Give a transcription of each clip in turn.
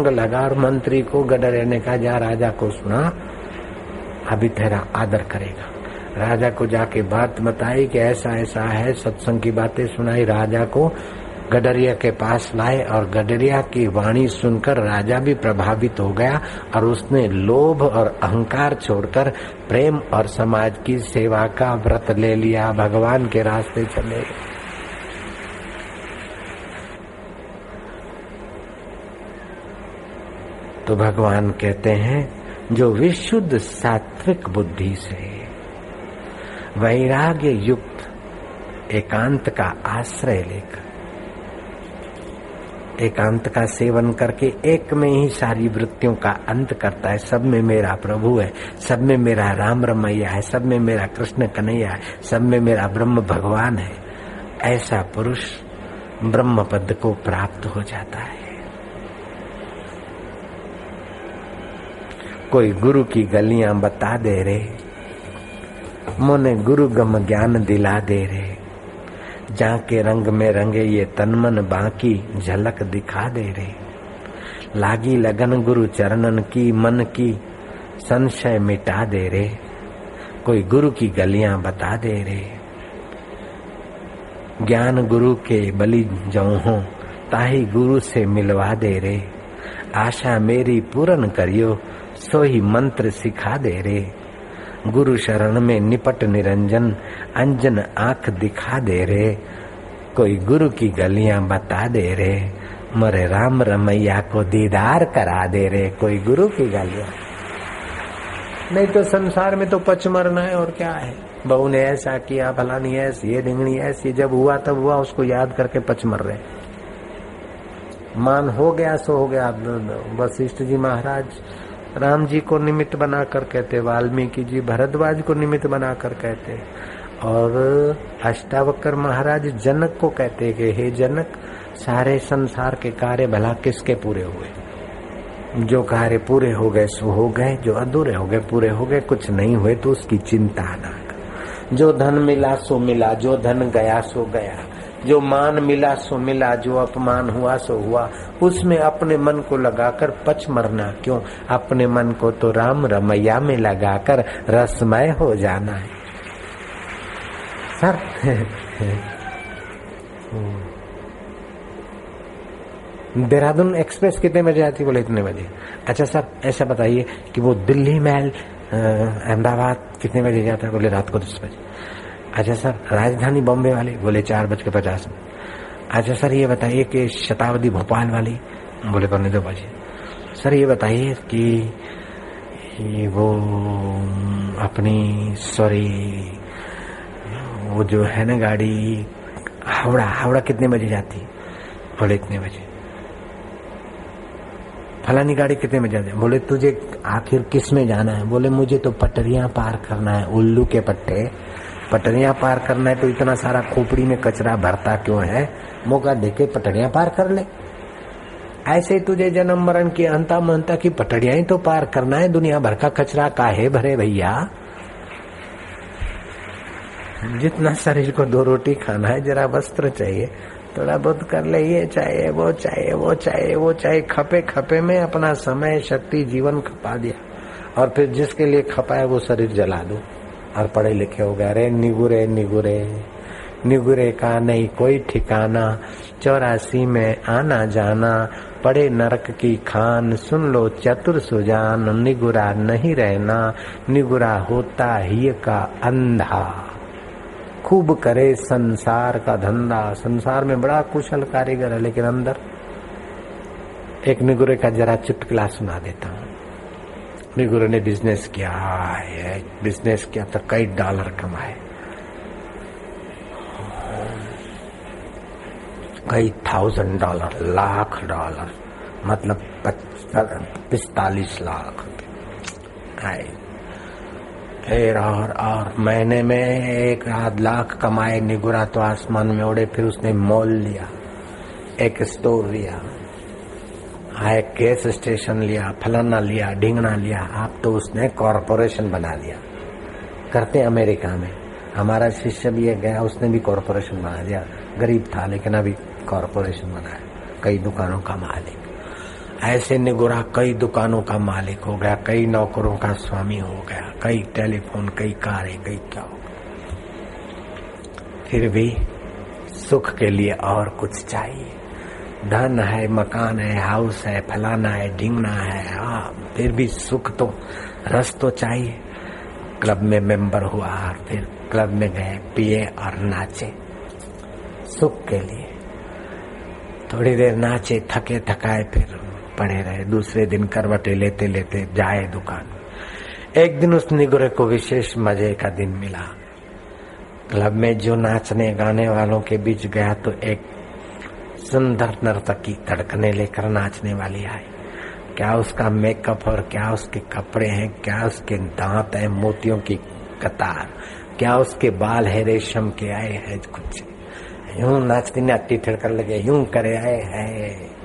लगा और मंत्री को गडरिया ने कहा, जा राजा को सुना, अभी तेरा आदर करेगा। राजा को जाके बात बताई कि ऐसा ऐसा है, सत्संग की बातें सुनाई। राजा को गडरिया के पास लाए और गडरिया की वाणी सुनकर राजा भी प्रभावित हो गया और उसने लोभ और अहंकार छोड़कर प्रेम और समाज की सेवा का व्रत ले लिया, भगवान के रास्ते चले। तो भगवान कहते हैं, जो विशुद्ध सात्विक बुद्धि से वैराग्य युक्त एकांत का आश्रय लेकर, एकांत का सेवन करके एक में ही सारी वृत्तियों का अंत करता है, सब में मेरा प्रभु है, सब में मेरा राम रमैया है, सब में मेरा कृष्ण कन्हैया है, सब में मेरा ब्रह्म भगवान है, ऐसा पुरुष ब्रह्म पद को प्राप्त हो जाता है। कोई गुरु की गलियां बता दे रे, मोने गुरु गम ज्ञान दिला दे रे, जाके रंग में रंगे ये तन मन बाकी झलक दिखा दे रे, लागी लगन गुरु चरणन की मन की संशय मिटा दे रे, कोई गुरु की गलियां बता दे रे। ज्ञान गुरु के बलि जाऊं हो, ताही गुरु से मिलवा दे रे, आशा मेरी पूर्ण करियो, सो ही मंत्र सिखा दे रे, गुरु शरण में निपट निरंजन, अंजन आंख दिखा दे रे, कोई गुरु की गलियां बता दे रे, मरे राम रमैया को दीदार करा दे रे, कोई गुरु की गलियां। नहीं तो संसार में तो पच मरना है और क्या है। बहू ने ऐसा किया, फलानी ऐसी, ये ढिंगनी ऐसी, जब हुआ तब हुआ, उसको याद करके पच मर रहे। मान हो गया सो हो गया। वशिष्ठ जी महाराज राम जी को निमित्त बनाकर कहते, वाल्मीकि जी भरद्वाज को निमित्त बनाकर कहते, और अष्टावक्र महाराज जनक को कहते कि हे जनक, सारे संसार के कार्य भला किसके पूरे हुए? जो कार्य पूरे हो गए सो हो गए, जो अधूरे हो गए पूरे हो गए, कुछ नहीं हुए तो उसकी चिंता ना कर। जो धन मिला सो मिला, जो धन गया सो गया, जो मान मिला सो मिला, जो अपमान हुआ सो हुआ, उसमें अपने मन को लगाकर पच मरना क्यों? अपने मन को तो राम रमैया में लगाकर रसमय हो जाना है। सर देहरादून एक्सप्रेस कितने बजे आती? बोले इतने बजे। अच्छा सर ऐसा बताइए कि वो दिल्ली मेल अहमदाबाद कितने बजे जाता है? बोले रात को 10 बजे। अच्छा सर राजधानी बॉम्बे वाली? बोले 4:50। अच्छा सर ये बताइए कि शताब्दी भोपाल वाली? बोले 2:45 बजे। सर ये बताइए कि वो अपनी सॉरी वो जो है ना गाड़ी हावड़ा कितने बजे जाती? बोले इतने बजे। फलानी गाड़ी कितने बजे जाती? बोले तुझे आखिर किस में जाना है? बोले मुझे तो पटरियां पार करना है, उल्लू के पट्टे पटरियां पार करना है। तो इतना सारा खोपड़ी में कचरा भरता क्यों है? मौका देके पटरियां पार कर ले। ऐसे तुझे जन्म मरण की अंता मनता की पटरियां ही तो पार करना है, दुनिया भर का कचरा काहे भरे भैया? जितना शरीर को 2 रोटी खाना है, जरा वस्त्र चाहिए, थोड़ा बहुत कर ले, ये चाहिए वो चाहिए वो चाहिए वो चाहिए, खपे खपे में अपना समय शक्ति जीवन खपा दिया। और फिर जिसके लिए खपाया वो शरीर जला दो और पढ़े लिखे हो गए। अरे निगुरे निगुरे निगुरे का नहीं कोई ठिकाना, 84 में आना जाना, पड़े नरक की खान, सुन लो चतुर सुजान, निगुरा नहीं रहना, निगुरा होता ही का अंधा, खूब करे संसार का धंधा। संसार में बड़ा कुशल कारीगर है, लेकिन अंदर एक निगुरे का जरा चुटकुला सुना देता हूँ। निगुरे ने बिजनेस किया है, बिजनेस किया तो कई डॉलर कमाए, कई $1,000, लाख डॉलर, मतलब 45 लाख आए। फिर और महीने में 1 लाख कमाए निगुरा तो आसमान में उड़े। फिर उसने मॉल लिया, एक स्टोर लिया, एक गैस स्टेशन लिया, फलाना लिया, ढिंगना लिया। आप तो उसने कॉरपोरेशन बना लिया। करते अमेरिका में, हमारा शिष्य भी गया, उसने भी कॉरपोरेशन बना दिया। गरीब था लेकिन अभी कॉरपोरेशन बनाया, कई दुकानों का मालिक। ऐसे निगुरा कई दुकानों का मालिक हो गया, कई नौकरों का स्वामी हो गया, कई टेलीफोन, कई कारें, कई क्या हो, फिर भी सुख के लिए और कुछ चाहिए। धन है, मकान है, हाउस है, फलाना है, ढींगना है, फिर भी सुख तो, रस तो चाहिए। क्लब में मेंबर हुआ, फिर क्लब में गए, पिए और नाचे सुख के लिए। थोड़ी देर नाचे, थके थकाए, फिर पड़े रहे। दूसरे दिन करवटे लेते लेते जाए दुकान। एक दिन उस निगुरे को विशेष मजे का दिन मिला। क्लब में जो नाचने गाने वालों के बीच गया तो एक सुंदर नर्तकी धड़कने लेकर नाचने वाली आई। क्या उसका मेकअप और क्या उसके कपड़े हैं, क्या उसके दांत हैं मोतियों की कतार, क्या उसके बाल है रेशम के आए हैं, कुछ यूं नाचती नाचती थिड़कने लगे, यूं करे आए है।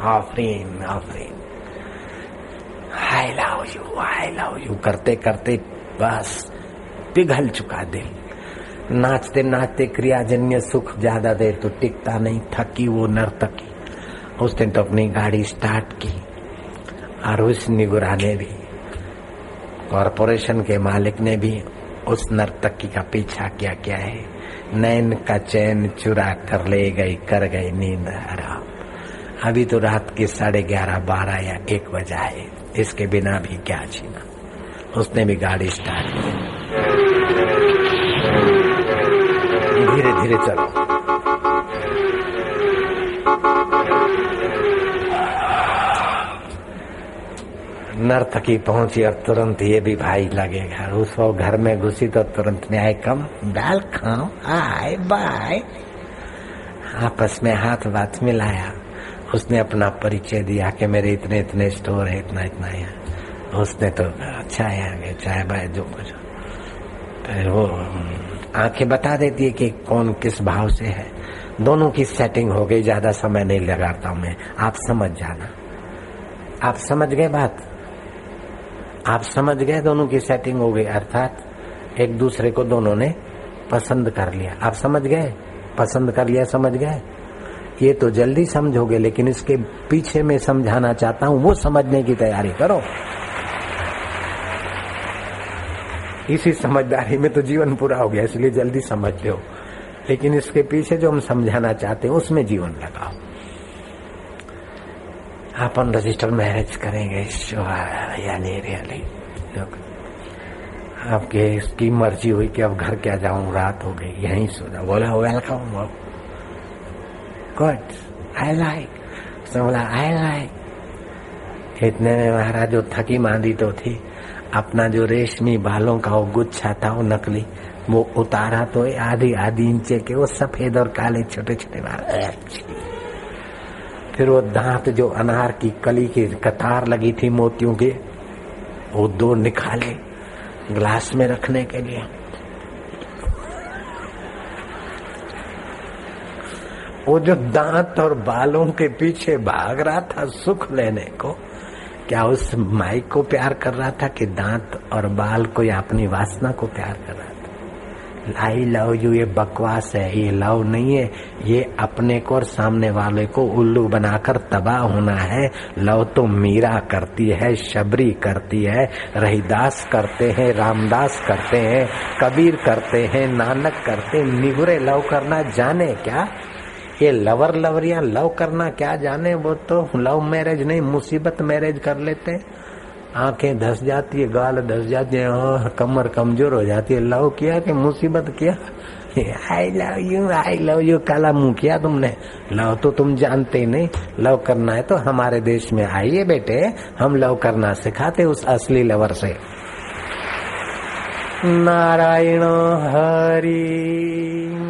Afreen Afreen, I love you करते करते बस पिघल चुका दिल। नाचते नाचते क्रियाजन्य सुख ज्यादा देर तो टिकता नहीं। थकी वो नर्तकी, उसने तो अपनी गाड़ी स्टार्ट की और उस निगुरा ने भी, कॉरपोरेशन के मालिक ने भी उस नर्तकी का पीछा किया। क्या है, नैन का चैन चुरा कर ले गई, कर गई नींद हराम। अभी तो रात के 11:30, 12 या 1 बजा है, इसके बिना भी क्या जीना। उसने भी गाड़ी स्टार्ट की। धीरे धीरे चलो। नर्तकी पहुंची और तुरंत ये भी भाई लगेगा। उस वो घर में घुसी तो तुरंत न्याय कम, दाल खाओ, हाय बाय। आपस में हाथ बात मिलाया। उसने अपना परिचय दिया कि मेरे इतने इतने स्टोर है, इतना इतना है। उसने तो अच्छा है आगे चाय बाय जो कुछ। फिर वो आंखें बता देती है कि कौन किस भाव से है। दोनों की सेटिंग हो गई। ज्यादा समय नहीं लगाता मैं, आप समझ जाना। आप समझ गए बात, आप समझ गए। दोनों की सेटिंग हो गई, अर्थात एक दूसरे को दोनों ने पसंद कर लिया। आप समझ गए, पसंद कर लिया, समझ गए। ये तो जल्दी समझोगे, लेकिन इसके पीछे मैं समझाना चाहता हूं, वो समझने की तैयारी करो। इसी समझदारी में तो जीवन पूरा हो गया, इसलिए जल्दी समझ लो। लेकिन इसके पीछे जो हम समझाना चाहते हैं उसमें जीवन लगाओ। अपन रजिस्टर मैरिज करेंगे यानी रियली आपके इसकी मर्जी हुई कि अब घर क्या जाऊं, रात हो गई, यहीं सो जाऊं। बोला वेलकम, गुड, आई लाइक। बोला आई लाइक। इतने में महाराज जो थकी मांदी तो थी, अपना जो रेशमी बालों का वो गुच्छा था, वो नकली, वो उतारा तो आधी इंच के वो सफेद और काले छोटे छोटे बाल। फिर वो दांत जो अनार की कली की कतार लगी थी मोतियों के, वो 2 निकाले ग्लास में रखने के लिए। वो जो दांत और बालों के पीछे भाग रहा था सुख लेने को, क्या उस माई को प्यार कर रहा था कि दांत और बाल को या अपनी वासना को प्यार कर रहा था? आई लव यू ये बकवास है, ये लव नहीं है। ये अपने को और सामने वाले को उल्लू बनाकर तबाह होना है। लव तो मीरा करती है, शबरी करती है, रहीदास करते हैं, रामदास करते हैं, कबीर करते हैं, नानक करते हैं। निगुरे लव करना जाने क्या? ये लवर लवरिया लव करना क्या जाने। वो तो लव मैरिज नहीं, मुसीबत मैरिज कर लेते। आंखें धस जाती है, गाल धस जाती है, कमर कमजोर हो जाती है। लव किया कि मुसीबत किया? आई लव यू काला मुंह किया तुमने। लव तो तुम जानते ही नहीं। लव करना है तो हमारे देश में आइए बेटे, हम लव करना सिखाते उस असली लवर से। नारायण हरि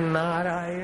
नारायण।